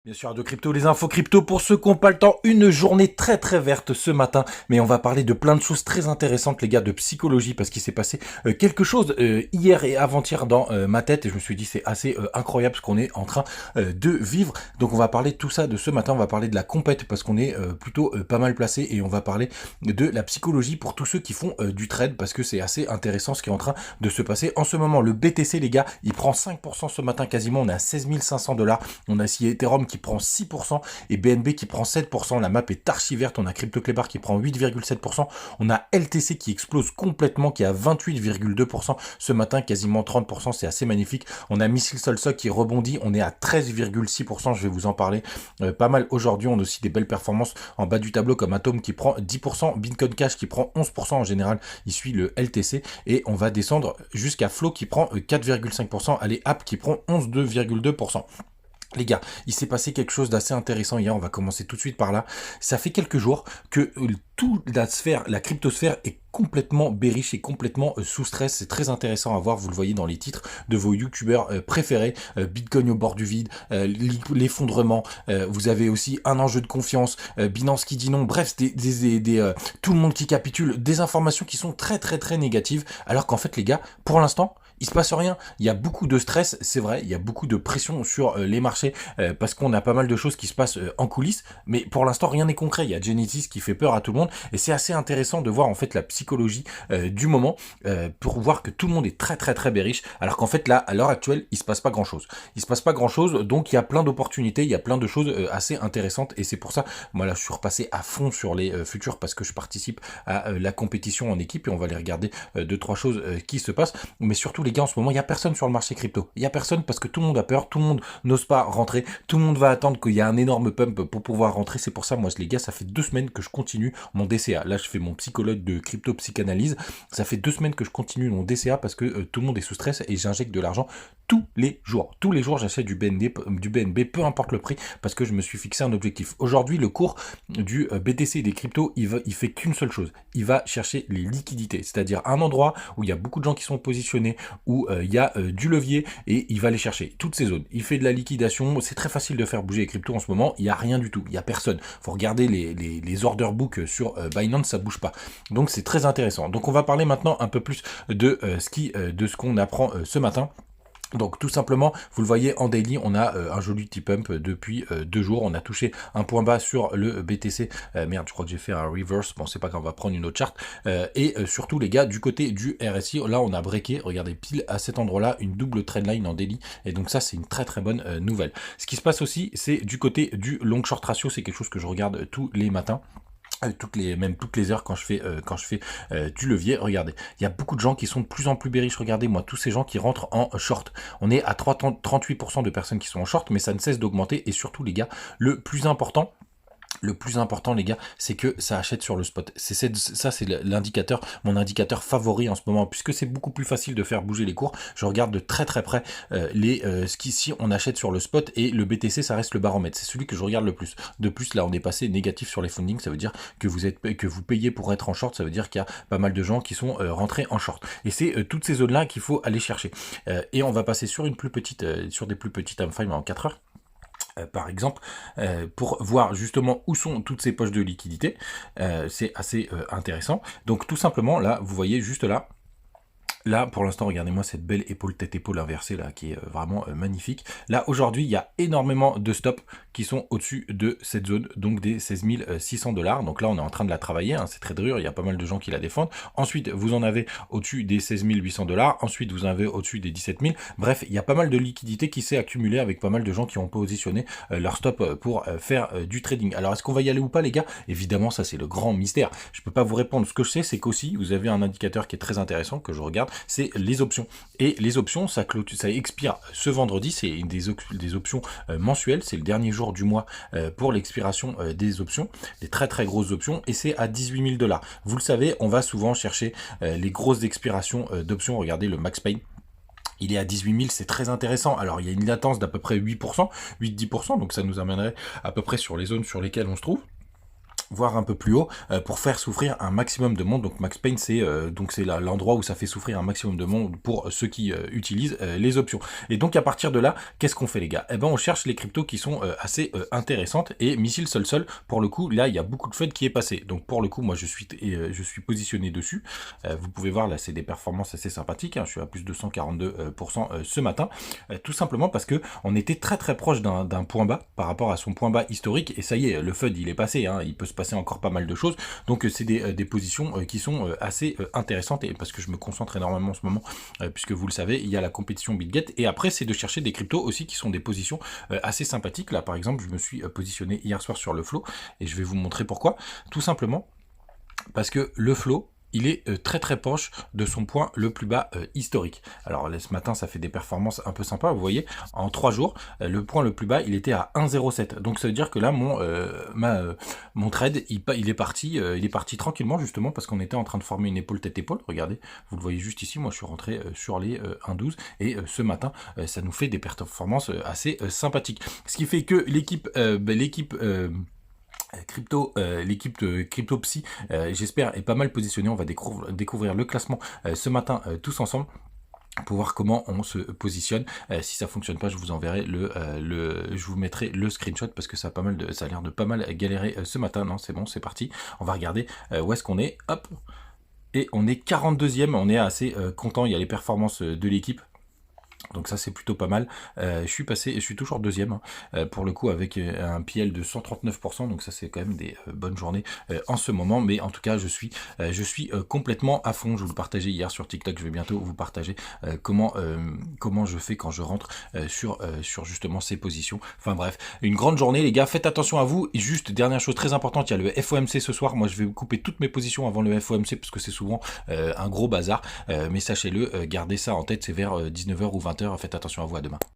Bien sûr, de crypto, les infos crypto pour ceux qui n'ont pas le temps. Une journée très très verte ce matin, mais on va parler de plein de choses très intéressantes, les gars, de psychologie, parce qu'il s'est passé quelque chose hier et avant-hier dans ma tête, et je me suis dit c'est assez incroyable ce qu'on est en train de vivre. Donc on va parler de tout ça de ce matin, on va parler de la compète, parce qu'on est plutôt pas mal placé, et on va parler de la psychologie pour tous ceux qui font du trade, parce que c'est assez intéressant ce qui est en train de se passer. En ce moment, le BTC, les gars, il prend 5% ce matin quasiment, on est à 16 500 $, on a si Ethereum qui prend 6% et BNB qui prend 7%. La map est archi verte. On a CryptoClebar qui prend 8,7%. On a LTC qui explose complètement, qui est à 28,2% ce matin, quasiment 30%. C'est assez magnifique. On a Missile Solsock qui rebondit. On est à 13,6%. Je vais vous en parler pas mal aujourd'hui. On a aussi des belles performances en bas du tableau comme Atom qui prend 10%, Bitcoin Cash qui prend 11% en général. Il suit le LTC et on va descendre jusqu'à Flow qui prend 4,5%. Allez, App qui prend 11,2%. Les gars, il s'est passé quelque chose d'assez intéressant hier, on va commencer tout de suite par là. Ça fait quelques jours que toute la sphère, la cryptosphère est complètement bearish et complètement sous stress. C'est très intéressant à voir, vous le voyez dans les titres de vos youtubeurs préférés. Bitcoin au bord du vide, l'effondrement, vous avez aussi un enjeu de confiance, Binance qui dit non, bref, tout le monde qui capitule, des informations qui sont très très très négatives, alors qu'en fait les gars, pour l'instant, il se passe rien. Il y a beaucoup de stress, c'est vrai, il y a beaucoup de pression sur les marchés parce qu'on a pas mal de choses qui se passent en coulisses, mais pour l'instant rien n'est concret. Il y a Genesis qui fait peur à tout le monde et c'est assez intéressant de voir en fait la psychologie du moment pour voir que tout le monde est très très très bearish, alors qu'en fait là à l'heure actuelle il se passe pas grand chose. Il se passe pas grand chose, donc il y a plein d'opportunités, il y a plein de choses assez intéressantes et c'est pour ça, moi là je suis repassé à fond sur les futurs parce que je participe à la compétition en équipe et on va aller regarder deux trois choses qui se passent, mais surtout les gars en ce moment il y a personne sur le marché crypto, il y a personne parce que tout le monde a peur, tout le monde n'ose pas rentrer, tout le monde va attendre qu'il y ait un énorme pump pour pouvoir rentrer. C'est pour ça moi les gars, ça fait 2 semaines que je continue mon DCA, là je fais mon psychologue de crypto psychanalyse, ça fait 2 semaines que je continue mon DCA parce que tout le monde est sous stress et j'injecte de l'argent tous les jours j'achète du BNB, peu importe le prix, parce que je me suis fixé un objectif. Aujourd'hui le cours du BTC et des cryptos il fait qu'une seule chose, il va chercher les liquidités, c'est-à-dire un endroit où il y a beaucoup de gens qui sont positionnés, où il y a du levier et il va aller chercher toutes ces zones. Il fait de la liquidation, c'est très facile de faire bouger les cryptos en ce moment, il n'y a rien du tout, il n'y a personne. Faut regarder les order books sur Binance, ça bouge pas. Donc c'est très intéressant. Donc on va parler maintenant un peu plus de ce qu'on apprend ce matin. Donc tout simplement, vous le voyez en daily, on a un joli petit pump depuis 2 jours. On a touché un point bas sur le BTC. Merde, je crois que j'ai fait un reverse. Bon, c'est pas grave, on va prendre une autre charte. Et surtout les gars, du côté du RSI, là on a breaké, regardez, pile à cet endroit-là, une double trendline en daily. Et donc ça, c'est une très très bonne nouvelle. Ce qui se passe aussi, c'est du côté du long short ratio. C'est quelque chose que je regarde tous les matins. Toutes les heures quand je fais du levier. Regardez, il y a beaucoup de gens qui sont de plus en plus bearish. Regardez moi tous ces gens qui rentrent en short, on est à 38% de personnes qui sont en short, mais ça ne cesse d'augmenter. Et surtout les gars, le plus important les gars, c'est que ça achète sur le spot. Ça c'est l'indicateur, mon indicateur favori en ce moment, puisque c'est beaucoup plus facile de faire bouger les cours. Je regarde de très très près ce qu'ici on achète sur le spot, et le BTC ça reste le baromètre. C'est celui que je regarde le plus. De plus là on est passé négatif sur les fundings, ça veut dire que vous payez pour être en short, ça veut dire qu'il y a pas mal de gens qui sont rentrés en short. Et c'est toutes ces zones là qu'il faut aller chercher. Et on va passer sur des plus petites time frames en 4 heures. Par exemple, pour voir justement où sont toutes ces poches de liquidité. C'est assez intéressant. Donc tout simplement, là, vous voyez juste là, là, pour l'instant, regardez-moi cette belle épaule, tête-épaule inversée là, qui est vraiment magnifique. Là, aujourd'hui, il y a énormément de stops qui sont au-dessus de cette zone, donc des 16 600 $. Donc là, on est en train de la travailler, hein, c'est très dur, il y a pas mal de gens qui la défendent. Ensuite, vous en avez au-dessus des 16 800 $. Ensuite, vous en avez au-dessus des 17 000. Bref, il y a pas mal de liquidités qui s'est accumulée avec pas mal de gens qui ont positionné leur stop pour faire du trading. Alors, est-ce qu'on va y aller ou pas, les gars? Évidemment, ça, c'est le grand mystère. Je peux pas vous répondre. Ce que je sais, c'est qu'aussi, vous avez un indicateur qui est très intéressant que je regarde, c'est les options. Et les options, ça expire ce vendredi, c'est des options mensuelles, c'est le dernier jour du mois pour l'expiration des options, des très très grosses options, et c'est à 18 000 $. Vous le savez, on va souvent chercher les grosses expirations d'options. Regardez le Max Payne. Il est à 18 000, c'est très intéressant. Alors, il y a une latence d'à peu près 8%, 8-10%, donc ça nous amènerait à peu près sur les zones sur lesquelles on se trouve. voire un peu plus haut, pour faire souffrir un maximum de monde. Donc Max Pain, c'est l'endroit où ça fait souffrir un maximum de monde pour ceux qui utilisent les options. Et donc à partir de là, qu'est-ce qu'on fait les gars? Eh ben on cherche les cryptos qui sont assez intéressantes, et Missile Sol, pour le coup, là il y a beaucoup de FUD qui est passé. Donc pour le coup, moi je suis positionné dessus. Vous pouvez voir là, c'est des performances assez sympathiques, hein. Je suis à plus de 142% ce matin, tout simplement parce que on était très très proche d'un point bas par rapport à son point bas historique, et ça y est, le FUD il est passé, hein. Il peut se passer encore pas mal de choses, donc c'est des positions qui sont assez intéressantes, et parce que je me concentre énormément en ce moment, puisque vous le savez, il y a la compétition BitGet, et après c'est de chercher des cryptos aussi qui sont des positions assez sympathiques. Là par exemple, je me suis positionné hier soir sur le flow, et je vais vous montrer pourquoi. Tout simplement parce que le flow, il est très très proche de son point le plus bas historique. Alors là, ce matin, ça fait des performances un peu sympas, vous voyez, en 3 jours, le point le plus bas, il était à 1,07. Donc ça veut dire que là, mon trade, il est parti tranquillement, justement, parce qu'on était en train de former une épaule tête-épaule. Regardez, vous le voyez juste ici, moi je suis rentré sur les 1,12, et ce matin, ça nous fait des performances assez sympathiques. Ce qui fait que l'équipe l'équipe de CryptoPsy, j'espère, est pas mal positionnée. On va découvrir le classement ce matin tous ensemble pour voir comment on se positionne. Si ça fonctionne pas, je vous enverrai je vous mettrai le screenshot, parce que ça a l'air de pas mal galérer ce matin. Non, c'est bon, c'est parti. On va regarder où est-ce qu'on est. Hop, et on est 42e. On est assez content. Il y a les performances de l'équipe. Donc ça c'est plutôt pas mal. Je suis toujours deuxième, hein, pour le coup, avec un PL de 139%, donc ça c'est quand même des bonnes journées en ce moment, mais en tout cas je suis complètement à fond. Je vous le partageais hier sur TikTok, je vais bientôt vous partager comment je fais quand je rentre sur justement ces positions. Enfin bref, une grande journée les gars, faites attention à vous. Et juste dernière chose très importante, il y a le FOMC ce soir. Moi je vais couper toutes mes positions avant le FOMC, parce que c'est souvent un gros bazar, mais sachez-le, gardez ça en tête, c'est vers 19h ou 20h. Faites attention à vous, à demain.